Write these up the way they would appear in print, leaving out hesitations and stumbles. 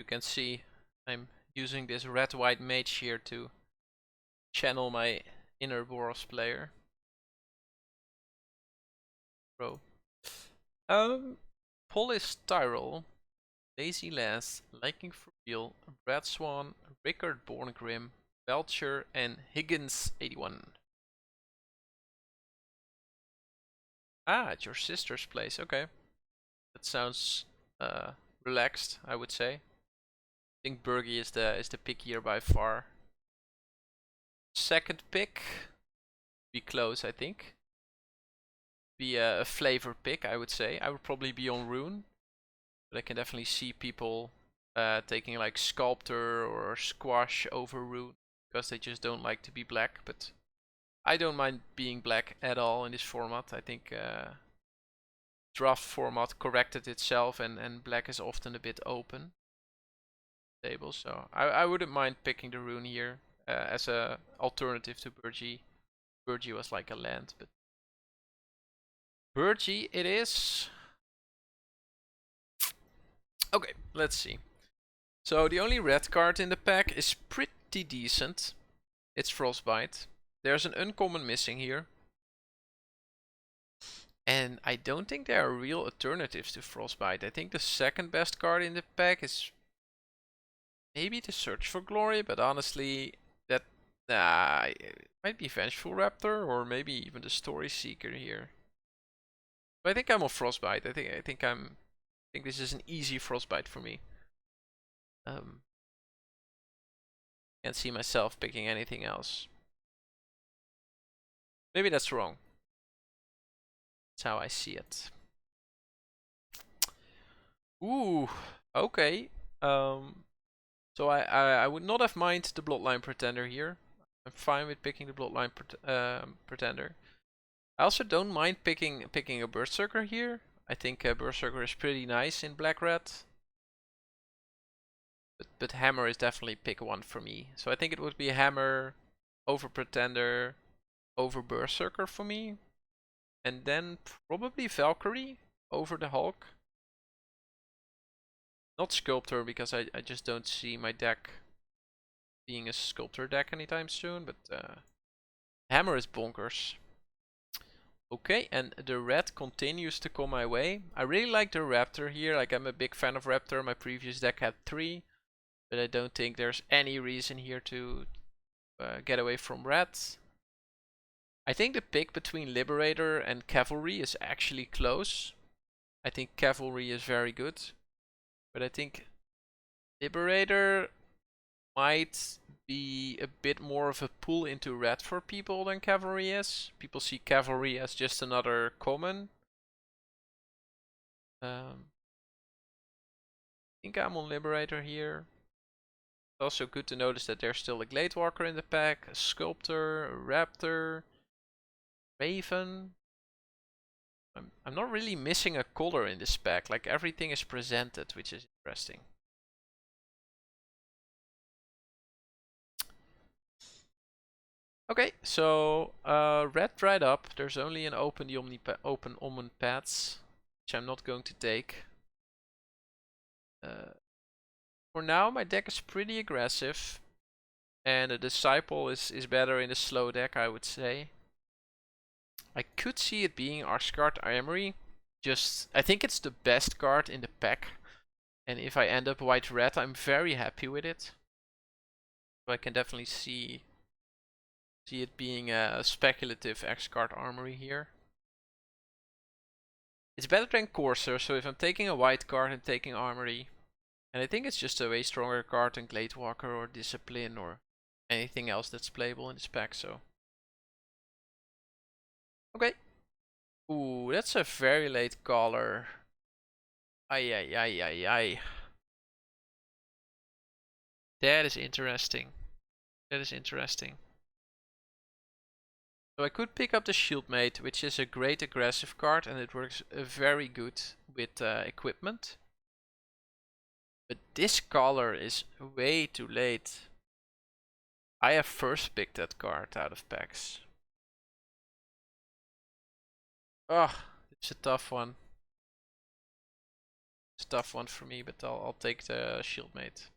can see, I'm using this red-white mage here to channel my inner Boros player. Bro. Polystyrol, Lazy Lass, Liking for Real, Brad Swan, Rickard Borngrim, Belcher, and Higgins81. Ah, at your sister's place. Okay, that sounds relaxed, I would say. I think Bergie is the pick here by far. Second pick, be close, I think. Be a flavor pick, I would say. I would probably be on Rune, but I can definitely see people taking like Sculptor or Squash over Rune because they just don't like to be black. But I don't mind being black at all in this format. I think draft format corrected itself, and black is often a bit open table. So I wouldn't mind picking the Rune here as a alternative to Burgee. Burgee was like a land, but Burgee it is. Okay, let's see. So the only red card in the pack is pretty decent. It's Frostbite. There's an uncommon missing here. And I don't think there are real alternatives to Frostbite. I think the second best card in the pack is maybe the Search for Glory, but honestly, that it might be Vengeful Raptor or maybe even the Story Seeker here. But I think I'm on Frostbite. I think this is an easy Frostbite for me. Can't see myself picking anything else. Maybe that's wrong. That's how I see it. Ooh, okay. So I would not have minded the Bloodline Pretender here. I'm fine with picking the Bloodline Pretender. I also don't mind picking a Berserker here. I think Berserker is pretty nice in Black Red. But Hammer is definitely pick one for me. So I think it would be Hammer over Pretender over Berserker for me. And then probably Valkyrie over the Hulk. Not Sculptor, because I just don't see my deck being a Sculptor deck anytime soon. But Hammer is bonkers. Okay, and the red continues to come my way. I really like the Raptor here. Like, I'm a big fan of Raptor. My previous deck had 3. But I don't think there's any reason here to get away from red. I think the pick between Liberator and Cavalry is actually close. I think Cavalry is very good. But I think Liberator might be a bit more of a pull into red for people than Cavalry is. People see Cavalry as just another common. I think I'm on Liberator here. Also good to notice that there's still a Gladewalker in the pack, a Sculptor, a Raptor, Raven. I'm not really missing a color in this pack, like everything is presented, which is interesting. Okay, so red dried up. There's only an open Omen Paths, which I'm not going to take. For now, my deck is pretty aggressive, and the Disciple is better in the slow deck, I would say. I could see it being Archguard Armory. I think it's the best card in the pack, and if I end up white-red, I'm very happy with it. So I can definitely see it being a speculative X-Card Armory here. It's better than Courser, so if I'm taking a white card and taking Armory, and I think it's just a way stronger card than Gladewalker or Discipline or anything else that's playable in this pack, so. Okay. Ooh, that's a very late caller. Ay ay ay ay ay. That is interesting. That is interesting. So I could pick up the Shieldmate, which is a great aggressive card, and it works very good with equipment. But this color is way too late. I have first picked that card out of packs. Oh, it's a tough one. It's a tough one for me, but I'll take the shield mate.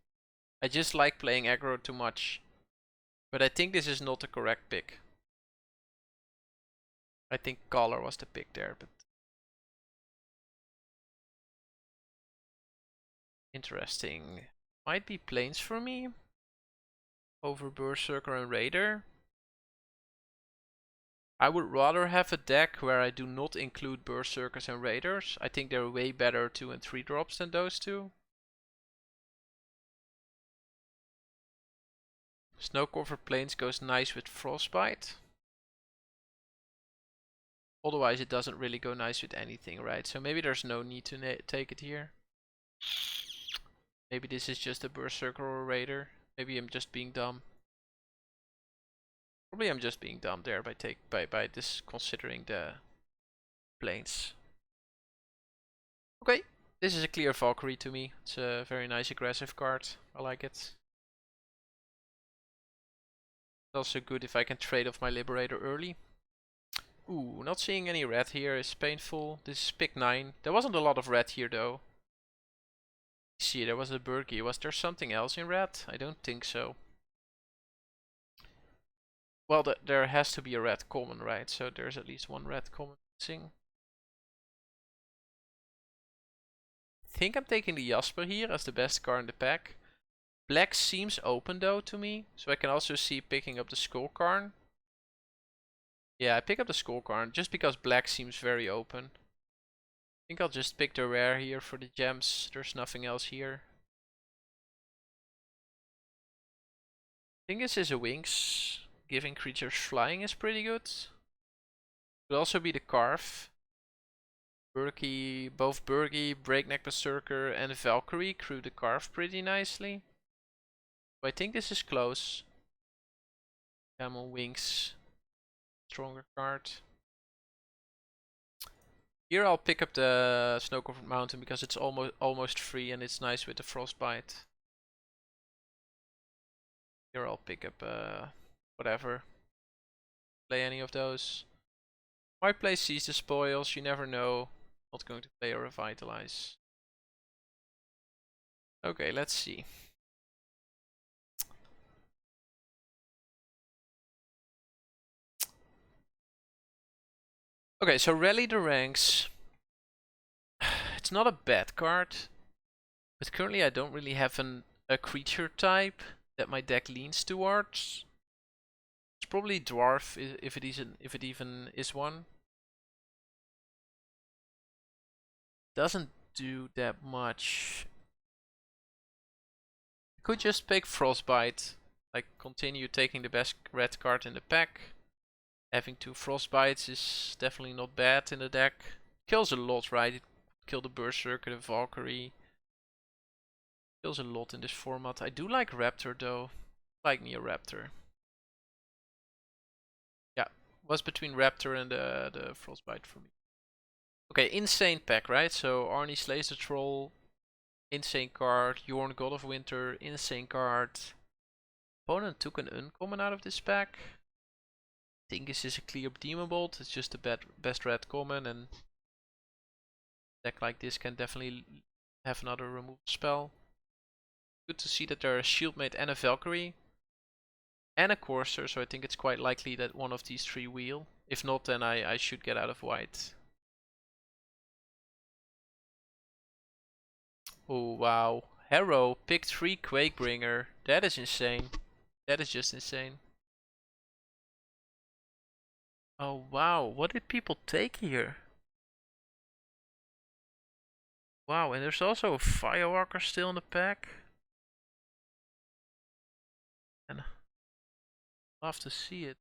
I just like playing aggro too much. But I think this is not the correct pick. I think Collar was the pick there, but interesting. Might be Plains for me over Berserker and Raider. I would rather have a deck where I do not include Berserkers and Raiders. I think they're way better 2 and 3 drops than those two. Snow Cover Plains goes nice with Frostbite. Otherwise it doesn't really go nice with anything, right? So maybe there's no need to take it here. Maybe this is just a Berserker or a Raider. Maybe I'm just being dumb. Probably I'm just being dumb there by this considering the planes. Okay, this is a clear Valkyrie to me. It's a very nice aggressive card. I like it. It's also good if I can trade off my Liberator early. Ooh, not seeing any red here is painful. This is pick 9. There wasn't a lot of red here though. See, there was a Berkey. Was there something else in red? I don't think so. Well, there has to be a red common, right? So there's at least one red common missing. I think I'm taking the Jasper here as the best card in the pack. Black seems open though to me, so I can also see picking up the Skullkarn. Yeah, I pick up the Skullkarn just because black seems very open. I think I'll just pick the rare here for the gems. There's nothing else here. I think this is a Wings. Giving creatures flying is pretty good. Could also be the Carve. Berkey, both Berkey, Breakneck Berserker and Valkyrie crew the Carve pretty nicely. So I think this is close. Camel Wings. Stronger card. Here I'll pick up the Snow-Covered Mountain because it's almost free and it's nice with the Frostbite. Here I'll pick up whatever. Play any of those. Might play Seize the Spoils, you never know. Not going to play a Revitalize. Okay, let's see. Okay, so Rally the Ranks. It's not a bad card, but currently I don't really have a creature type that my deck leans towards. It's probably Dwarf if it even is one. Doesn't do that much. Could just pick Frostbite. Like continue taking the best red card in the pack. Having 2 Frostbites is definitely not bad in the deck. Kills a lot, right? It killed the Berserker, the Valkyrie. Kills a lot in this format. I do like Raptor though. Like me a Raptor. Yeah, was between Raptor and the Frostbite for me. Okay, insane pack, right? So Arnie slays the troll. Insane card. Yorn, God of Winter. Insane card. Opponent took an uncommon out of this pack. I think this is a clear Demon Bolt. It's just the best red common, and a deck like this can definitely have another removal spell. Good to see that there are a Shieldmate and a Valkyrie. And a Courser, so I think it's quite likely that one of these 3 wheel. If not, then I should get out of white. Oh wow. Harrow, pick 3 Quakebringer. That is insane. That is just insane. Oh wow, what did people take here? Wow, and there's also a Firewalker still in the pack. And love to see it.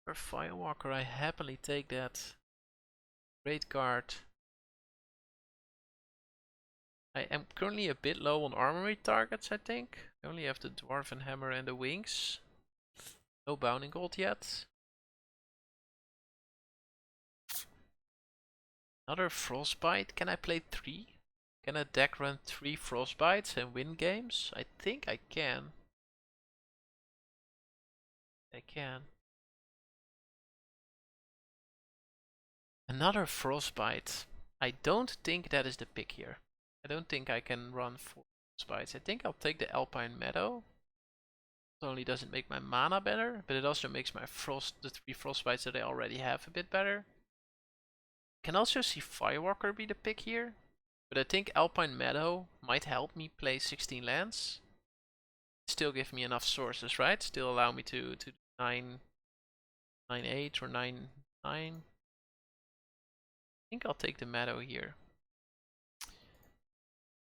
For Firewalker, I happily take that. Great card. I am currently a bit low on armory targets, I think. I only have the Dwarven Hammer and the Wings. No Bounding Gold yet. Another Frostbite. Can I play 3? Can a deck run 3 Frostbites and win games? I think I can. I can. Another Frostbite. I don't think that is the pick here. I don't think I can run 4 Frostbites. I think I'll take the Alpine Meadow. Not only does it make my mana better, but it also makes my the 3 Frostbites that I already have a bit better. Can also see Firewalker be the pick here, but I think Alpine Meadow might help me play 16 lands. Still give me enough sources, right? Still allow me to 9-8 or 9-9. I think I'll take the Meadow here.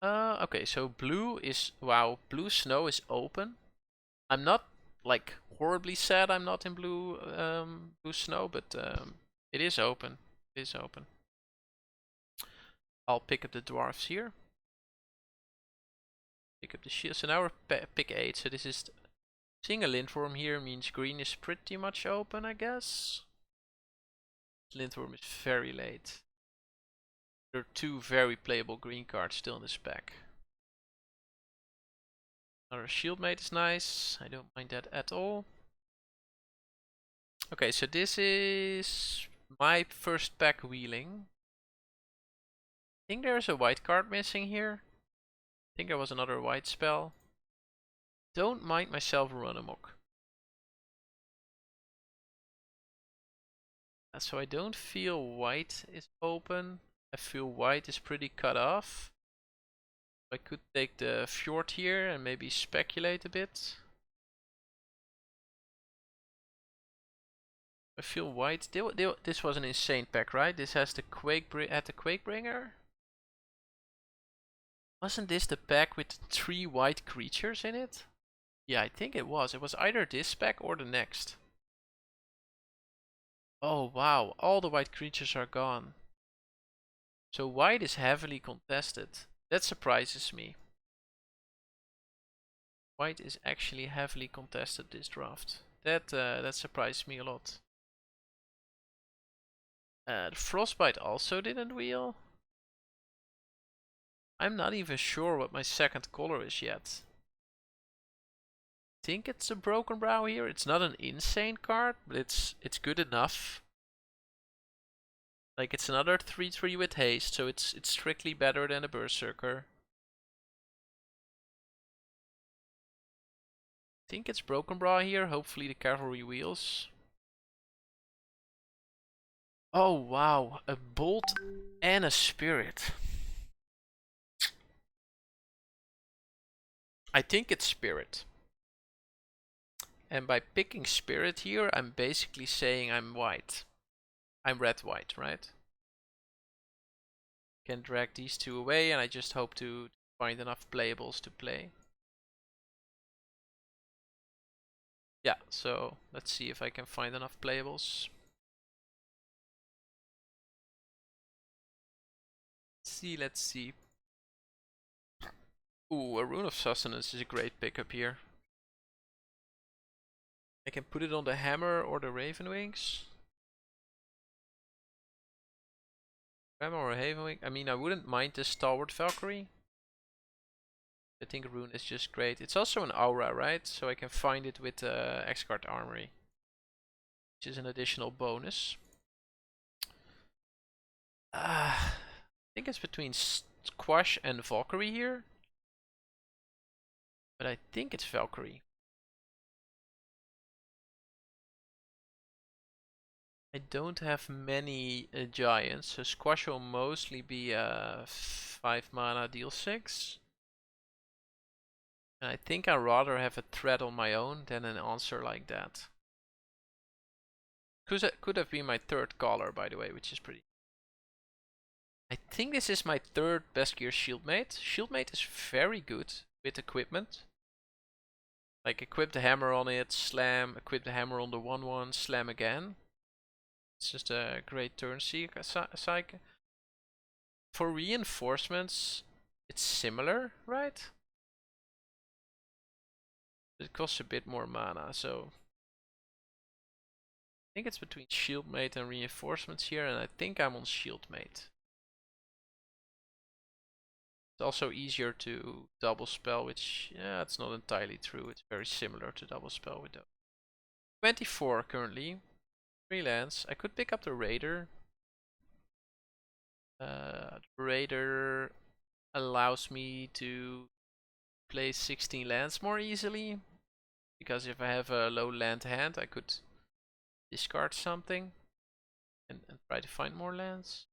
Okay, so blue is, wow, blue snow is open. I'm not like horribly sad I'm not in blue blue snow, but it is open. It is open. I'll pick up the dwarfs here. Pick up the shield. So now we're pick 8. So this is seeing a Lindworm here means green is pretty much open, I guess. Lindworm is very late. There are 2 very playable green cards still in this pack. Another Shieldmate is nice. I don't mind that at all. Okay, so this is my first pack wheeling. I think there's a white card missing here. I think there was another white spell. Don't mind myself run amok. So I don't feel white is open. I feel white is pretty cut off. I could take the Fjord here and maybe speculate a bit. I feel white. This was an insane pack, right? This has the Quakebringer. Wasn't this the pack with 3 white creatures in it? Yeah, I think it was. It was either this pack or the next. Oh wow, all the white creatures are gone. So white is heavily contested. That surprises me. White is actually heavily contested this draft. That surprised me a lot. The Frostbite also didn't wheel. I'm not even sure what my second color is yet. I think it's a Broken Brow here. It's not an insane card, but it's good enough. Like it's another 3/3 with haste, so it's strictly better than a Berserker. I think it's Broken Brow here. Hopefully the cavalry wheels. Oh wow, a bolt and a spirit. I think it's spirit. And by picking spirit here, I'm basically saying I'm white. I'm red-white, right? Can drag these 2 away, and I just hope to find enough playables to play. Yeah, so let's see if I can find enough playables. Let's see. Ooh, a Rune of Sustenance is a great pickup here. I can put it on the Hammer or the Raven Wings. Hammer or Raven Wing. I mean, I wouldn't mind the Stalwart Valkyrie. I think Rune is just great. It's also an aura, right? So I can find it with X-Card Armory, which is an additional bonus. I think it's between Squash and Valkyrie here. But I think it's Valkyrie. I don't have many giants, so Squash will mostly be 5 mana deal 6. And I think I'd rather have a threat on my own than an answer like that. Could have been my 3rd color, by the way, which is pretty. I think this is my 3rd best gear Shieldmate. Shieldmate is very good with equipment. Like equip the hammer on it, slam, equip the hammer on the 1/1, slam again. It's just a great turn cycle. For reinforcements, it's similar, right? It costs a bit more mana, so I think it's between Shieldmate and reinforcements here, and I think I'm on Shieldmate. It's also easier to double spell, which, yeah, it's not entirely true. It's very similar to double spell with those. 24 currently. 3 lands. I could pick up the Raider. the Raider allows me to play 16 lands more easily. Because if I have a low land hand, I could discard something and try to find more lands.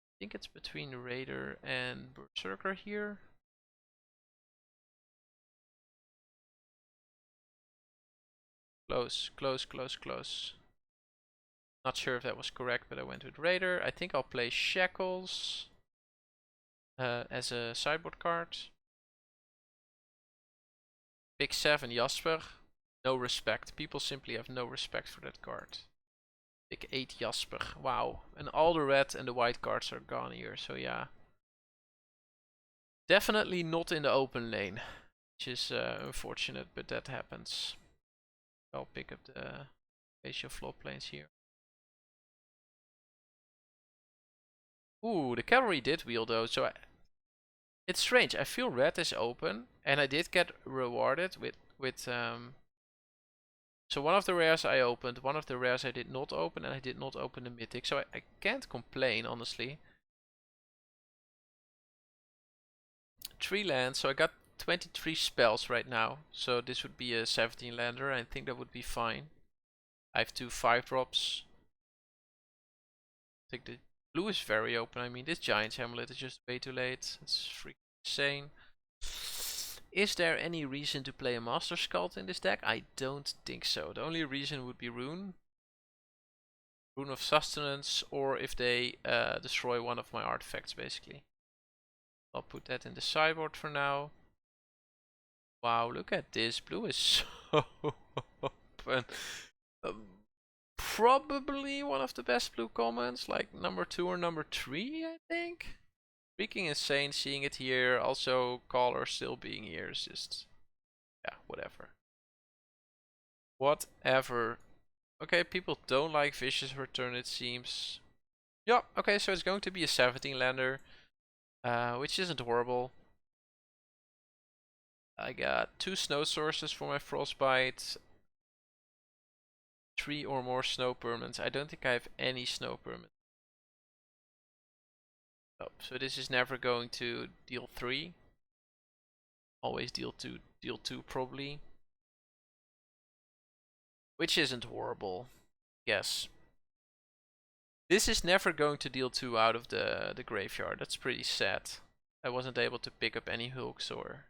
I think it's between Raider and Berserker here. Close, close, close, close. Not sure if that was correct, but I went with Raider. I think I'll play Shackles as a sideboard card. Big 7 Jasper. No respect. People simply have no respect for that card. Big 8 Jasper. Wow. And all the red and the white cards are gone here. So yeah. Definitely not in the open lane. Which is unfortunate, but that happens. I'll pick up the facial floodplains here. Ooh, the cavalry did wheel though, so it's strange. I feel red is open, and I did get rewarded with so one of the rares I opened, one of the rares I did not open, and I did not open the mythic, so I can't complain, honestly. 3 lands, so I got 23 spells right now, so this would be a 17 lander, I think that would be fine. I have 2 5-drops. I think the blue is very open. I mean, this Giant's Amulet is just way too late. It's freaking insane. Is there any reason to play a Master Sculpt in this deck? I don't think so. The only reason would be Rune. Rune of Sustenance, or if they destroy one of my artifacts, basically. I'll put that in the sideboard for now. Wow, look at this. Blue is so open. Probably one of the best blue comments, like number 2 or number 3, I think. Freaking insane seeing it here. Also, Caller still being here is just, yeah, whatever. Whatever. Okay, people don't like Vicious Return, it seems. Yeah, okay, so it's going to be a 17 lander, which isn't horrible. I got 2 snow sources for my Frostbite, 3 or more snow permanents. I don't think I have any snow permanents. Oh, so this is never going to deal 3. Always deal 2 probably. Which isn't horrible. Yes. This is never going to deal 2 out of the graveyard. That's pretty sad. I wasn't able to pick up any hooks or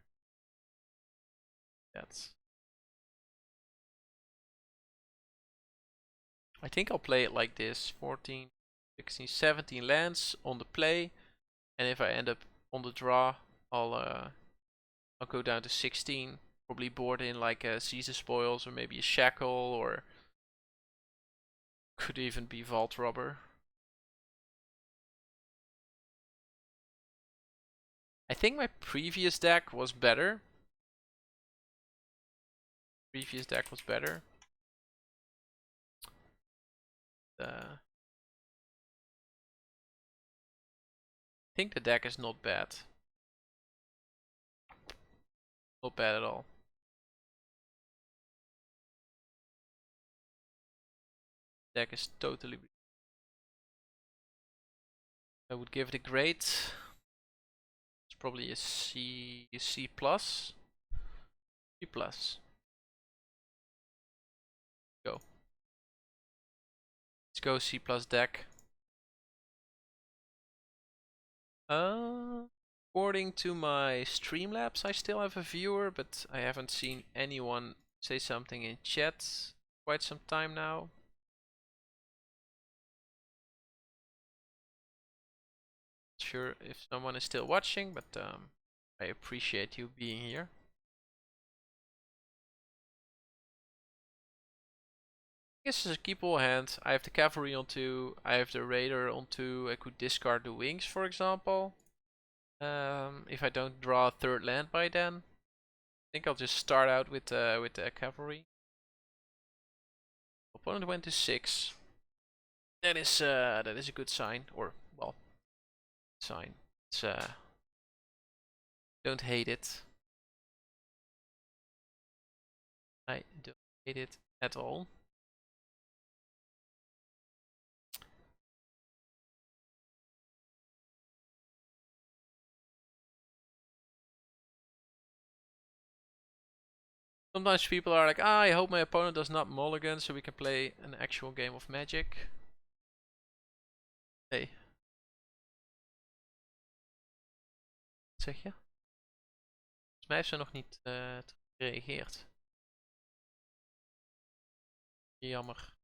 that. I think I'll play it like this. 14, 16, 17 lands on the play. And if I end up on the draw, I'll go down to 16. Probably board in like a Caesar Spoils or maybe a Shackle, or could even be Vault Robber. I think my previous deck was better. I think the deck is not bad. Not bad at all. Deck is totally. I would give it a grade. It's probably a C plus. C plus. Go. Let's go C plus deck. According to my Streamlabs, I still have a viewer, but I haven't seen anyone say something in chat quite some time now. Not sure if someone is still watching, but I appreciate you being here. This is a keepable hand. I have the cavalry on 2. I have the raider on 2. I could discard the wings, for example. If I don't draw a 3rd land by then, I think I'll just start out with the cavalry. Opponent went to 6. That is a good sign, or well, sign. It's don't hate it. I don't hate it at all. Sometimes people are like, I hope my opponent does not mulligan so we can play an actual game of Magic. Hey. Wat zeg je? Volgens mij heeft ze nog niet gereageerd. Jammer.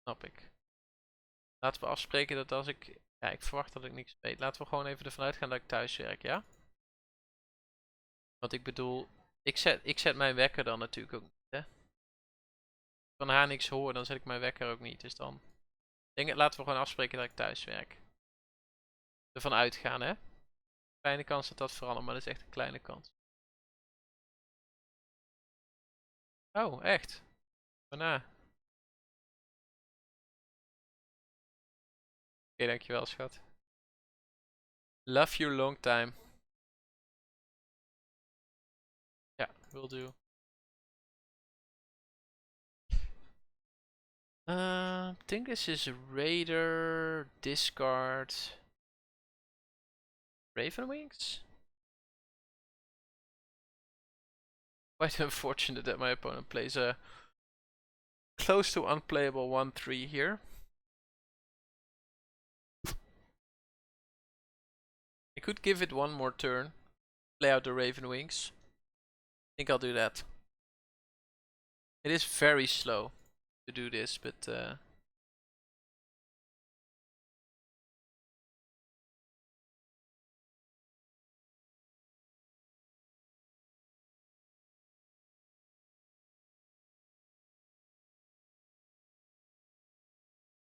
Snap ik. Laten we afspreken dat als ik... Ja, ik verwacht dat ik niks weet. Laten we gewoon even ervan uitgaan dat ik thuis werk, ja? Want ik bedoel, ik zet mijn wekker dan natuurlijk ook niet, hè? Als ik van haar niks hoor, dan zet ik mijn wekker ook niet. Dus dan... laten we gewoon afspreken dat ik thuis werk. Ervan uitgaan, hè? Kleine kans dat dat verandert, maar dat is echt een kleine kans. Oh, echt? Waarna? Oké, dankjewel, schat. Love you long time. Ja, will do. I think this is Raider, discard, Raven Wings? Quite unfortunate that my opponent plays a close to unplayable 1-3 here. I could give it one more turn, play out the Raven Wings. I think I'll do that. It is very slow to do this, but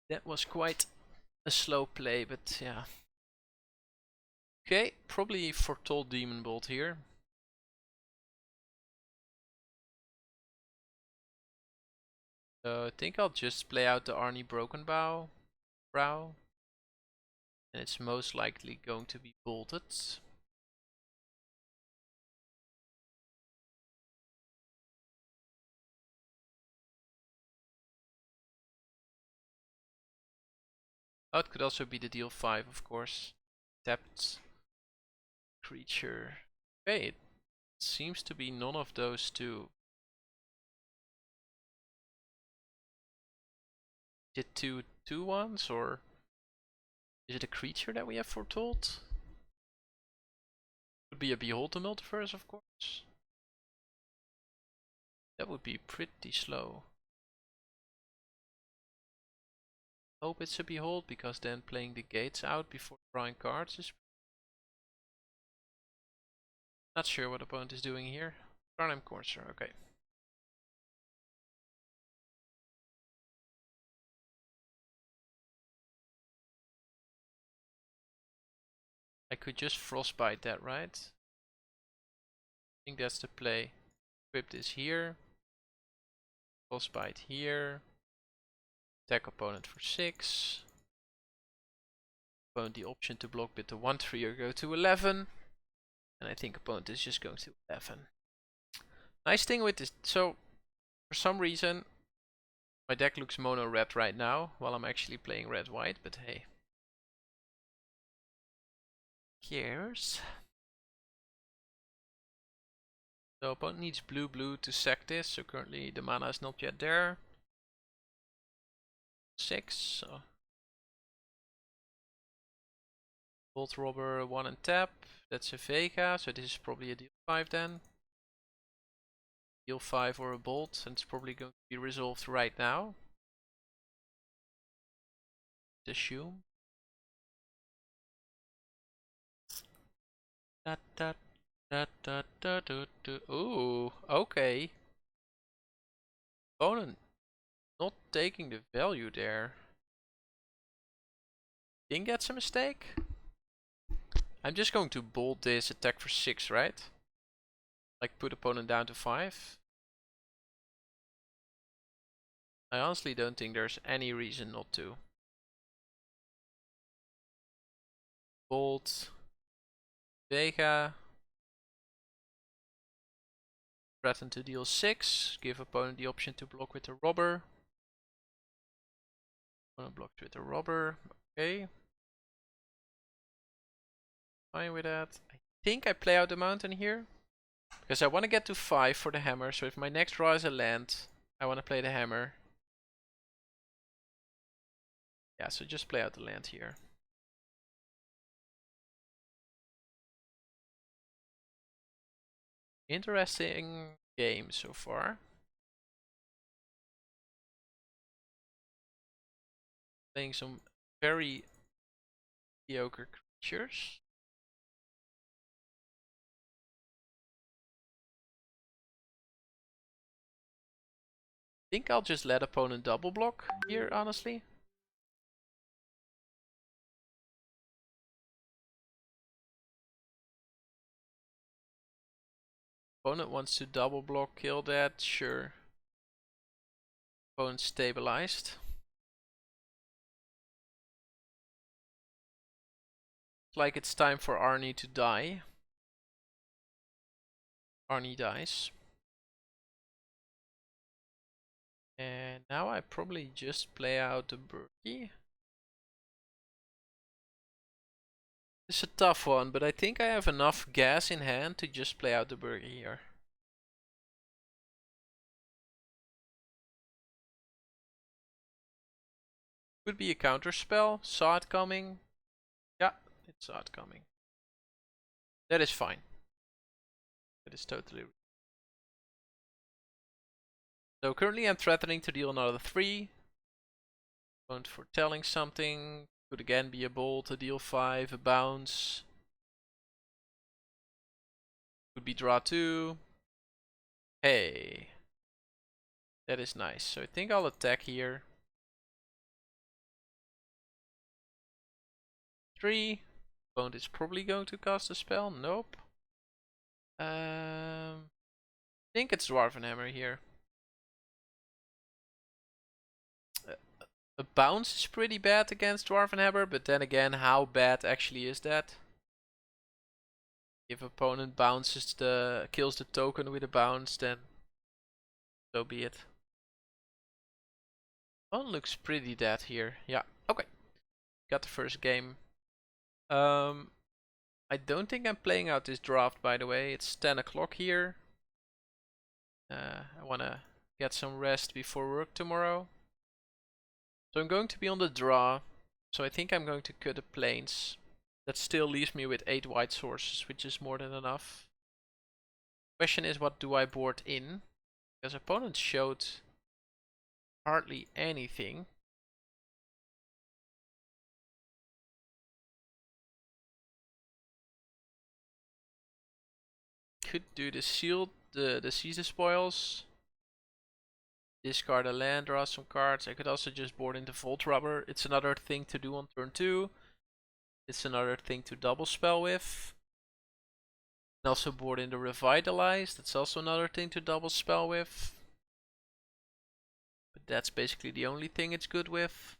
that was quite a slow play, but yeah. Okay, probably foretold Demon Bolt here. So I think I'll just play out the Arnie Broken Brow. And it's most likely going to be bolted. Oh, it could also be the deal 5, of course. Tapped creature. Okay, it seems to be none of those two. Is it two 2/1s, or is it a creature that we have foretold? Could be a Behold the Multiverse, of course. That would be pretty slow. Hope it's a Behold, because then playing the gates out before drawing cards is... Not sure what opponent is doing here. Kaldheim Courser, okay. I could just Frostbite that, right? I think that's the play. Equip this here. Frostbite here. Attack opponent for 6. Opponent the option to block with the 1/3 or go to 11. And I think opponent is just going to 11. Nice thing with this, so for some reason my deck looks mono red right now while I'm actually playing red white, but hey. Cares. So opponent needs blue to sack this, so currently the mana is not yet there. 6, so Bolt Robber 1 and tap. That's a Vega, so this is probably a deal 5 then. Deal 5 or a Bolt, and it's probably going to be resolved right now. Assume. Ooh, okay. Opponent not taking the value there. Think that's a mistake? I'm just going to bolt this, attack for 6, right? Like put opponent down to 5. I honestly don't think there's any reason not to. Bolt. Vega. Threaten to deal 6. Give opponent the option to block with a robber. Opponent blocked with a robber. Okay. Fine with that. I think I play out the mountain here. Because I want to get to 5 for the hammer. So if my next draw is a land, I want to play the hammer. Yeah, so just play out the land here. Interesting game so far. Playing some very mediocre creatures. I think I'll just let opponent double block here, honestly. Opponent wants to double block, kill that, sure. Opponent stabilized. It's like it's time for Arnie to die. Arnie dies. And now I probably just play out the Berkey. It's a tough one, but I think I have enough gas in hand to just play out the Berkey here. Could be a counter spell. Saw it coming. Yeah, it saw it coming. That is fine. That is totally. So currently I'm threatening to deal another 3. Don't foretelling something. Could again be a bolt, a deal 5, a bounce. Could be draw 2. Hey. That is nice. So I think I'll attack here. 3. Opponent is probably going to cast a spell. Nope. I think it's Dwarven Hammer here. A bounce is pretty bad against Dwarven Hammer, but then again, how bad actually is that? If opponent kills the token with a bounce, then so be it. One looks pretty dead here. Yeah, okay. Got the first game. I don't think I'm playing out this draft, by the way. It's 10 o'clock here. I wanna get some rest before work tomorrow. So I'm going to be on the draw. So I think I'm going to cut the plains. That still leaves me with 8 white sources, which is more than enough. Question is, what do I board in? Because opponent showed hardly anything. Could do the shield, the Caesar spoils. Discard a land, draw some cards. I could also just board into Vault Rubber. It's another thing to do on turn 2. It's another thing to double spell with. And also board into Revitalize. That's also another thing to double spell with. But that's basically the only thing it's good with.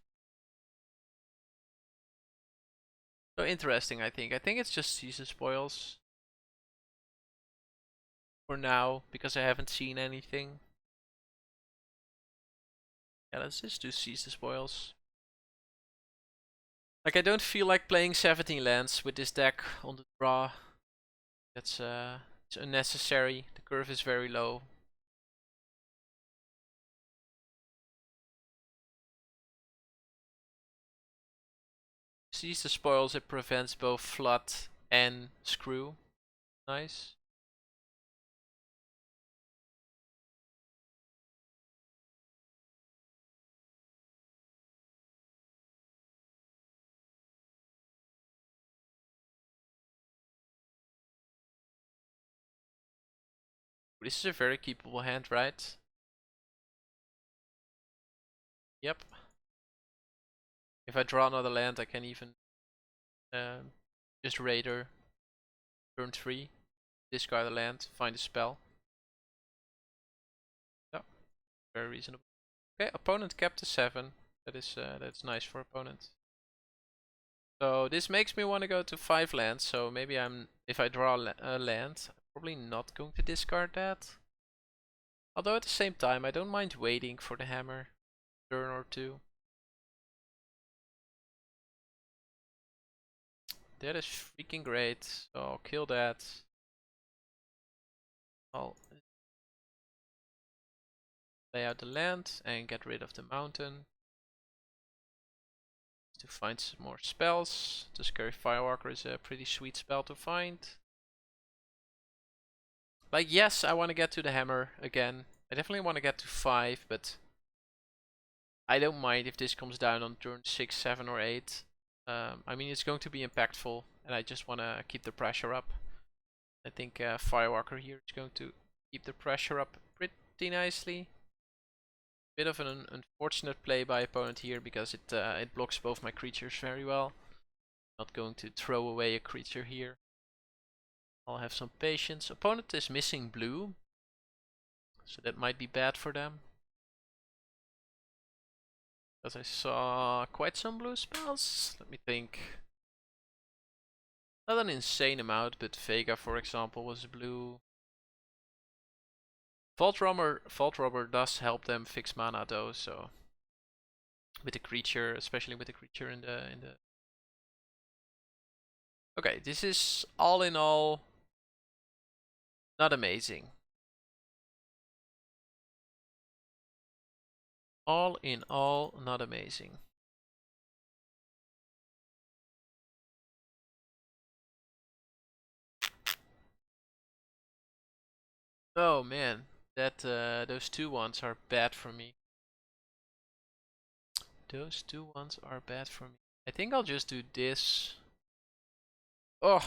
So interesting, I think. I think it's just Caesar spoils. For now, because I haven't seen anything. Yeah, let's just do Caesar spoils. Like, I don't feel like playing 17 lands with this deck on the draw. That's it's unnecessary. The curve is very low. Seize the spoils, it prevents both flood and screw. Nice. This is a very keepable hand, right? Yep. If I draw another land, I can even just Raider. Turn 3. Discard a land, find a spell. Yeah, very reasonable. Okay, opponent kept a 7. That's nice for opponent. So this makes me want to go to 5 lands. So maybe if I draw a land, I'm probably not going to discard that. Although at the same time, I don't mind waiting for the hammer turn or 2. that is freaking great. So I'll kill that. I'll lay out the land and get rid of the mountain. To find some more spells. The Scary Firewalker is a pretty sweet spell to find. Like, yes, I want to get to the hammer again. I definitely want to get to 5, but I don't mind if this comes down on turn 6, 7, or 8. I mean, it's going to be impactful, and I just want to keep the pressure up. I think Firewalker here is going to keep the pressure up pretty nicely. Bit of an unfortunate play by opponent here because it blocks both my creatures very well. Not going to throw away a creature here. I'll have some patience. Opponent is missing blue, so that might be bad for them. Because I saw quite some blue spells. Let me think. Not an insane amount, but Vega, for example, was blue. Vault Robber does help them fix mana though, so with the creature, especially with the creature in the Okay, this is all in all not amazing. All in all, not amazing. Oh man, that those 2/1s are bad for me. Those 2/1s are bad for me. I think I'll just do this. Oh,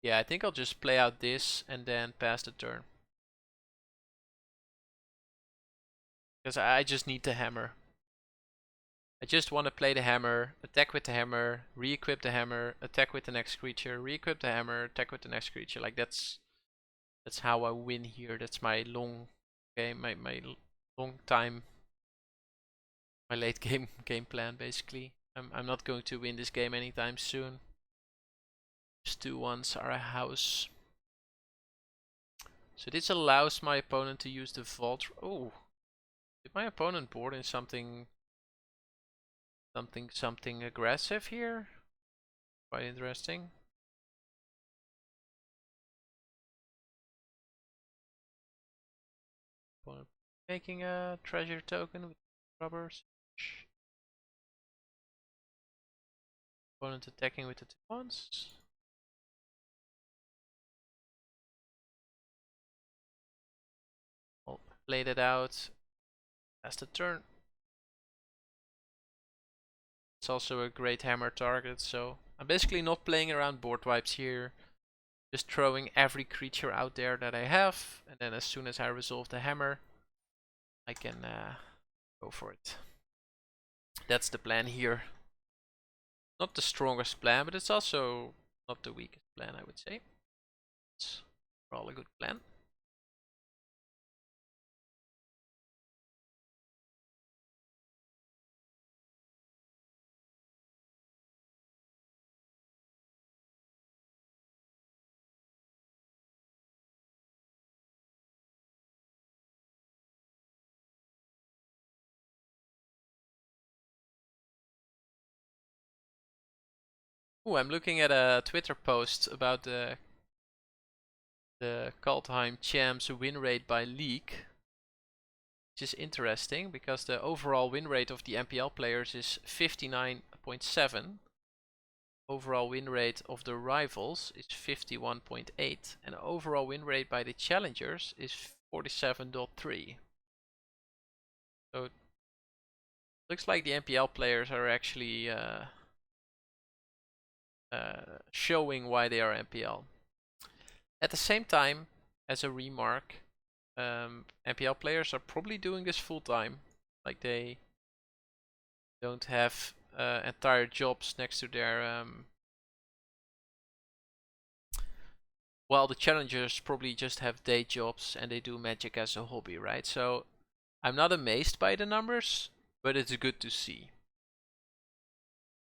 yeah, I think I'll just play out this and then pass the turn. Because I just need the hammer. I just want to play the hammer, attack with the hammer, re-equip the hammer, attack with the next creature, re-equip the hammer, attack with the next creature. Like that's how I win here. That's my long game, my long time, my late game plan basically. I'm not going to win this game anytime soon. These 2/1s are a house. So this allows my opponent to use the vault. Oh, did my opponent board in something aggressive here? Quite interesting. Opponent making a treasure token with rubbers. Opponent attacking with the 2/1s. I'll play that out. That's the turn. It's also a great hammer target, so I'm basically not playing around board wipes here. Just throwing every creature out there that I have, and then as soon as I resolve the hammer, I can go for it. That's the plan here. Not the strongest plan, but it's also not the weakest plan, I would say. It's overall a good plan. Ooh, I'm looking at a Twitter post about the Kaldheim Champs win rate by league, which is interesting because the overall win rate of the MPL players is 59.7. Overall win rate of the rivals is 51.8, and the overall win rate by the challengers is 47.3. So it looks like the MPL players are actually showing why they are MPL. At the same time, as a remark, MPL players are probably doing this full time. Like they don't have entire jobs next to their well, the challengers probably just have day jobs and they do Magic as a hobby, right? So I'm not amazed by the numbers, but it's good to see.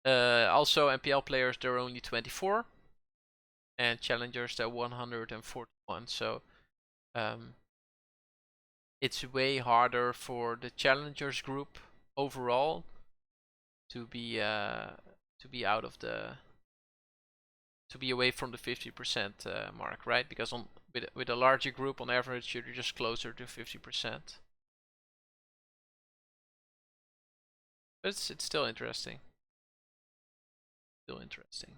Also, MPL players, they're only 24, and challengers, they're 141. So it's way harder for the challengers group overall to be out of the to be away from the 50% mark, right? Because with a larger group, on average, you're just closer to 50%. But it's still interesting. Still interesting.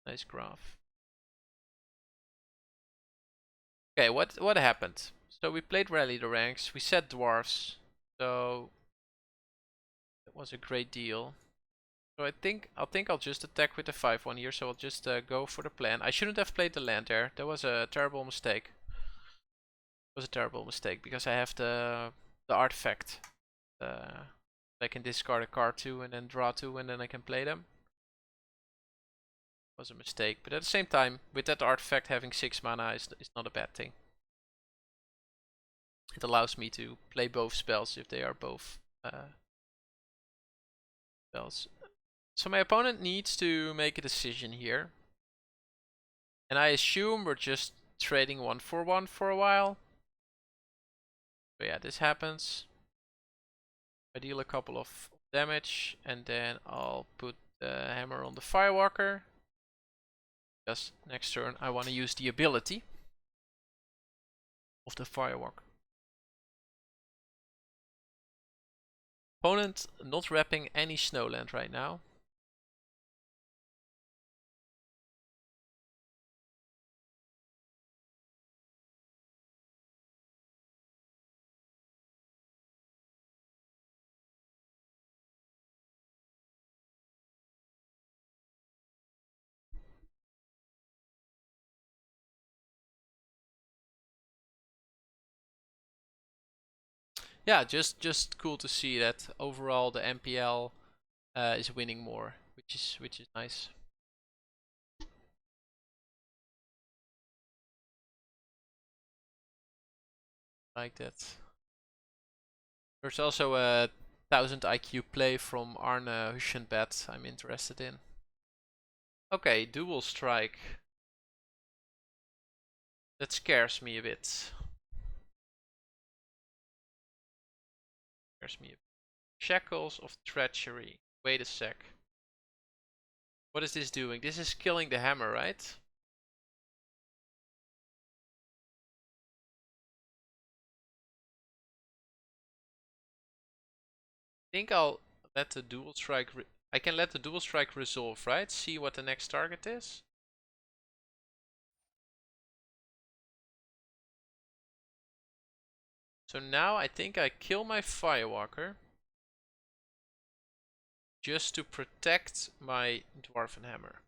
Nice graph. Okay, what happened? So we played Rally the Ranks. We set dwarfs. So it was a great deal. So I think I'll just attack with the 5-1 here. So I'll just go for the plan. I shouldn't have played the land there. That was a terrible mistake. It was a terrible mistake because I have the artifact. I can discard a card 2 and then draw 2 and then I can play them. It was a mistake, but at the same time, with that artifact having 6 mana is not a bad thing. It allows me to play both spells if they are both spells. So my opponent needs to make a decision here. And I assume we're just trading 1 for 1 for a while. So yeah, this happens. I deal a couple of damage and then I'll put the hammer on the Firewalker. Because next turn I want to use the ability of the Firewalker. Opponent not wrapping any snowland right now. Yeah, just cool to see that overall the MPL is winning more, which is nice. Like that. There's also a 1000 IQ play from Arne Huschenbed I'm interested in. Okay, dual strike. That scares me a bit. Scares me a bit. Shackles of Treachery. Wait a sec. What is this doing? This is killing the hammer, right? I think I'll let the dual strike. I can let the dual strike resolve, right? See what the next target is. So now I think I kill my Firewalker just to protect my Dwarven Hammer.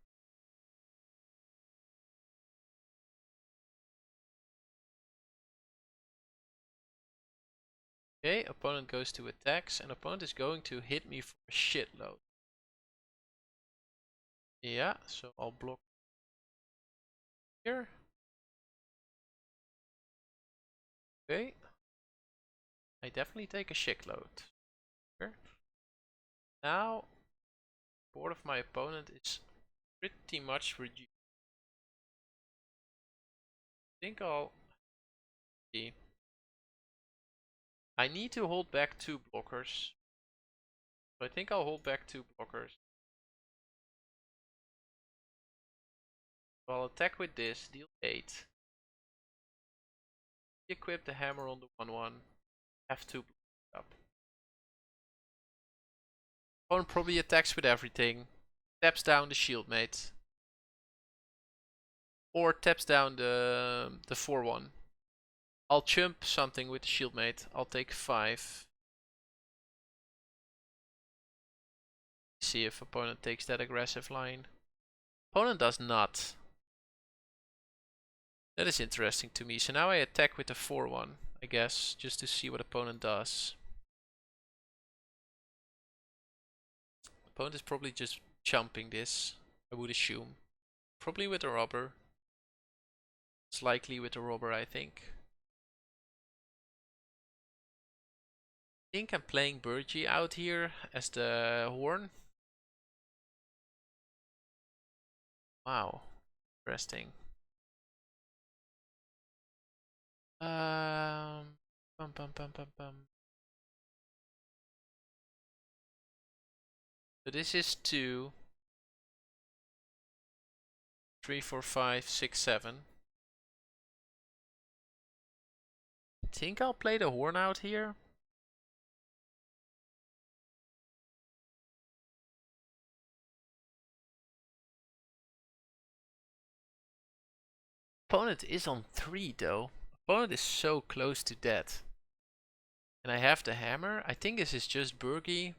Okay, opponent goes to attacks and opponent is going to hit me for a shitload. Yeah, so I'll block here. Okay. I definitely take a shitload. Here. Now, board of my opponent is pretty much reduced. I think I'll see. I need to hold back 2 blockers. So I think I'll hold back 2 blockers. So I'll attack with this, deal 8. Equip the hammer on the 1-1. Have 2 blockers up. Opponent probably attacks with everything. Taps down the shieldmate. Or taps down the 4-1. I'll chump something with the shieldmate. I'll take 5. See if opponent takes that aggressive line. Opponent does not. That is interesting to me. So now I attack with the 4-1, I guess, just to see what opponent does. Opponent is probably just chumping this, I would assume. Probably with a robber. It's likely with a robber, I think. I think I'm playing Burgi out here as the horn. Wow, interesting. Bum, bum, bum, bum, bum. So this is 2, 3, 4, 5, 6, 7. I think I'll play the horn out here. Opponent is on 3 though. Opponent is so close to death. And I have the hammer. I think this is just Burgi.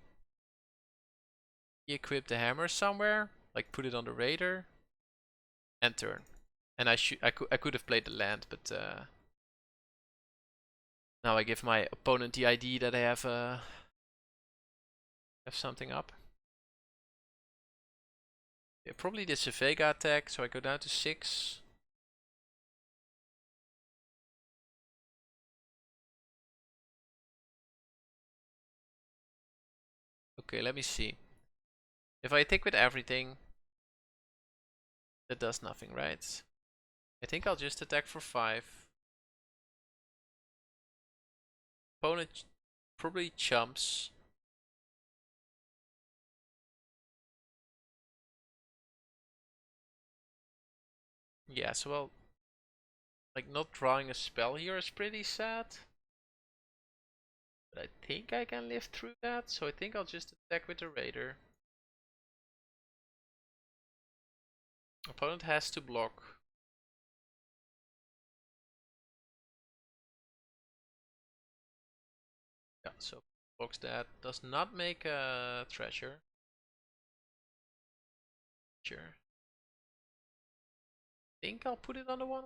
He equipped the hammer somewhere. Like put it on the raider. And turn. And I could have played the land, but now I give my opponent the ID that I have something up. Yeah, probably this Vega attack, so I go down to 6. Okay, let me see. If I attack with everything, that does nothing, right? I think I'll just attack for 5. Opponent probably chumps. Yeah, so well, like not drawing a spell here is pretty sad. But I think I can live through that, so I think I'll just attack with the raider. Opponent has to block. Yeah, so blocks that. Does not make a treasure. Sure. Think I'll put it on the one.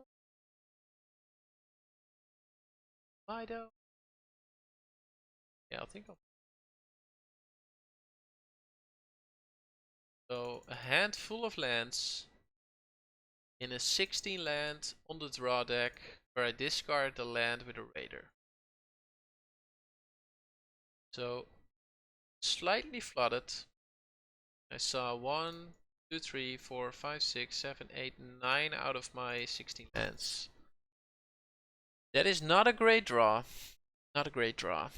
Why though? Yeah, I think I'll. So a hand full of lands in a 16 land on the draw deck where I discard the land with a raider. So slightly flooded. I saw 1, 2, 3, 4, 5, 6, 7, 8, 9 out of my 16 lands. That is not a great draw. Not a great draw.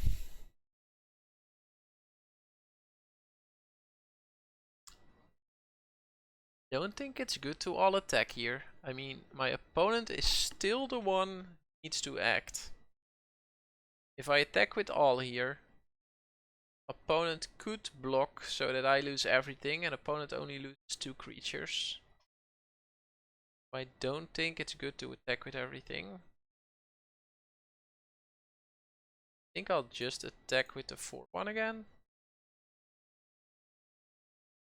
Don't think it's good to all attack here. I mean, my opponent is still the one who needs to act. If I attack with all here, opponent could block so that I lose everything and opponent only loses 2 creatures. I don't think it's good to attack with everything. I think I'll just attack with the 4-1 again.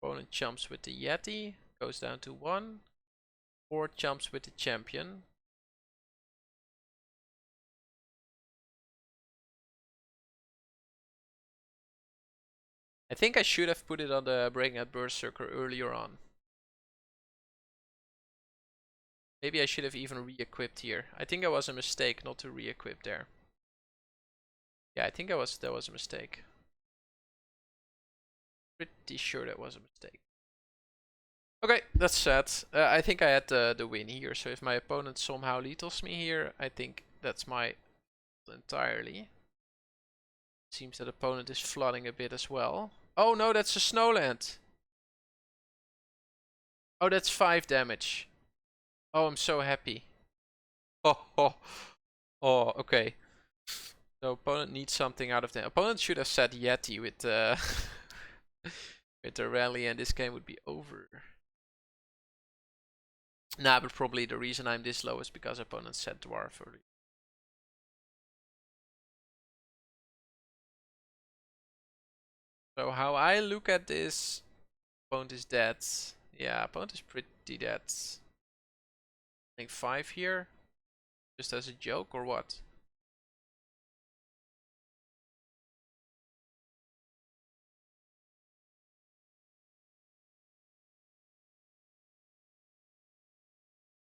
Opponent jumps with the Yeti, goes down to 1. Or jumps with the champion. I think I should have put it on the Breaking at Berserker earlier on. Maybe I should have even re-equipped here. I think it was a mistake not to re-equip there. Yeah, I think that was a mistake. Pretty sure that was a mistake. Okay, that's sad. I think I had the win here. So if my opponent somehow lethals me here, I think that's my entirely. Seems that opponent is flooding a bit as well. Oh no, that's a snowland. Oh, that's 5 damage. Oh, I'm so happy. Oh, oh, oh, okay. So opponent needs something out of the opponent should have said Yeti with with the rally, and this game would be over. Nah, but probably the reason I'm this low is because opponent said Dwarf early. So how I look at this, opponent is dead. Yeah, opponent is pretty dead. I think 5 here, just as a joke or what?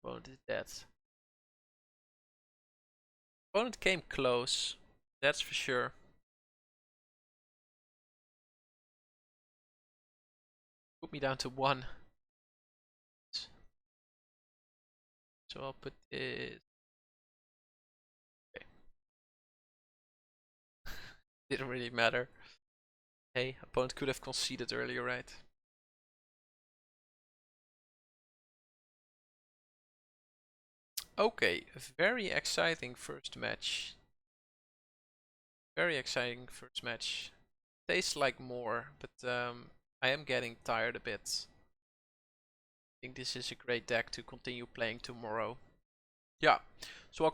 Opponent is dead. Opponent came close, that's for sure. Put me down to 1. So I'll put it. Didn't really matter. Hey, opponent could have conceded earlier, right? Okay, very exciting first match. Very exciting first match. Tastes like more, but I am getting tired a bit. I think this is a great deck to continue playing tomorrow. Yeah, so I'll